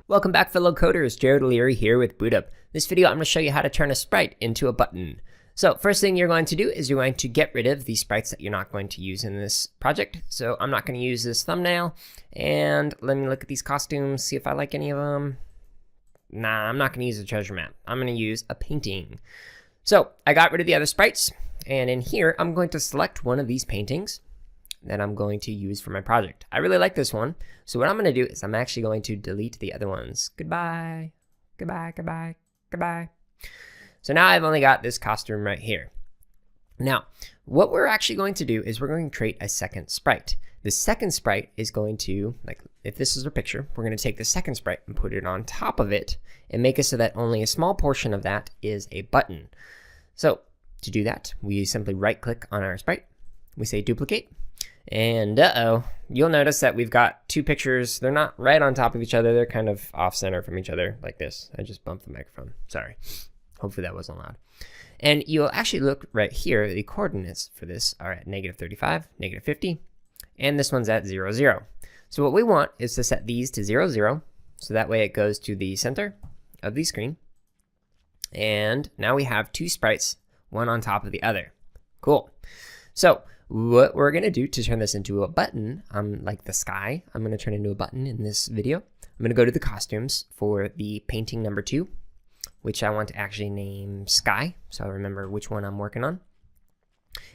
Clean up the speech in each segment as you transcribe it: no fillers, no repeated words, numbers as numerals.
Welcome back, fellow coders. Jared Leary here with BootUp. This video, I'm going to show you how to turn a sprite into a button. So first thing you're going to do is you're going to get rid of the sprites that you're not going to use in this project. So I'm not going to use this thumbnail. And let me look at these costumes, see if I like any of them. Nah, I'm not going to use a treasure map. I'm going to use a painting. So I got rid of the other sprites. And in here, I'm going to select one of these paintings that I'm going to use for my project. I really like this one. So what I'm going to do is I'm actually going to delete the other ones. Goodbye, goodbye, goodbye, goodbye. So now I've only got this costume right here. Now, what we're actually going to do is we're going to create a second sprite. The second sprite is going to, like if this is a picture, we're going to take the second sprite and put it on top of it and make it so that only a small portion of that is a button. So to do that, we simply right click on our sprite. We say duplicate. And you'll notice that we've got two pictures. They're not right on top of each other. They're kind of off center from each other like this. I just bumped the microphone. Sorry. Hopefully that wasn't loud. And you'll actually look right here. The coordinates for this are at -35, -50, and this one's at 0, 0. So what we want is to set these to 0, 0. So that way it goes to the center of the screen. And now we have two sprites, one on top of the other. Cool. So what we're going to do to turn this into a button, like the sky, I'm going to turn into a button in this video. I'm going to go to the costumes for the painting number 2, which I want to actually name sky, so I remember which one I'm working on.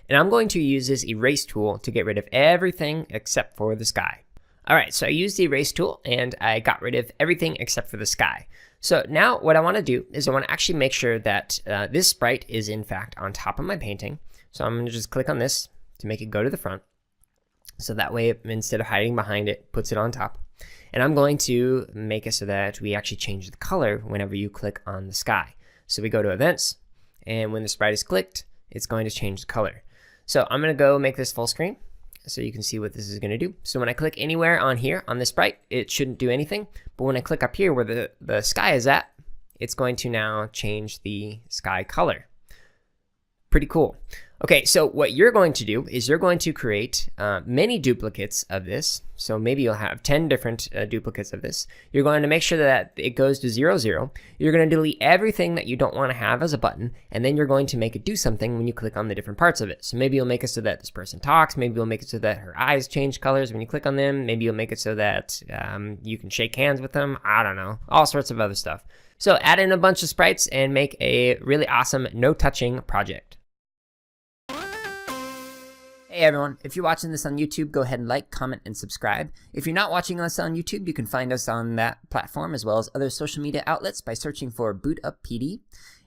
And I'm going to use this erase tool to get rid of everything except for the sky. All right, so I used the erase tool and I got rid of everything except for the sky. So now what I want to do is I want to actually make sure that this sprite is in fact on top of my painting. So I'm going to just click on this to make it go to the front. So that way, instead of hiding behind it, puts it on top. And I'm going to make it so that we actually change the color whenever you click on the sky. So we go to events, and when the sprite is clicked, it's going to change the color. So I'm going to go make this full screen so you can see what this is going to do. So when I click anywhere on here on the sprite, it shouldn't do anything. But when I click up here where the sky is at, it's going to now change the sky color. Pretty cool. Okay, so what you're going to do is you're going to create many duplicates of this. So maybe you'll have 10 different duplicates of this. You're going to make sure that it goes to 0, 0. You're going to delete everything that you don't want to have as a button, and then you're going to make it do something when you click on the different parts of it. So maybe you'll make it so that this person talks. Maybe you'll make it so that her eyes change colors when you click on them. Maybe you'll make it so that you can shake hands with them. I don't know. All sorts of other stuff. So add in a bunch of sprites and make a really awesome no-touching project. Hey everyone, if you're watching this on YouTube, go ahead and like, comment, and subscribe. If you're not watching us on YouTube, you can find us on that platform as well as other social media outlets by searching for BootUp PD.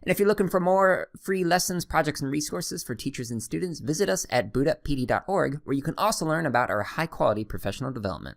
And if you're looking for more free lessons, projects, and resources for teachers and students, visit us at bootuppd.org, where you can also learn about our high-quality professional development.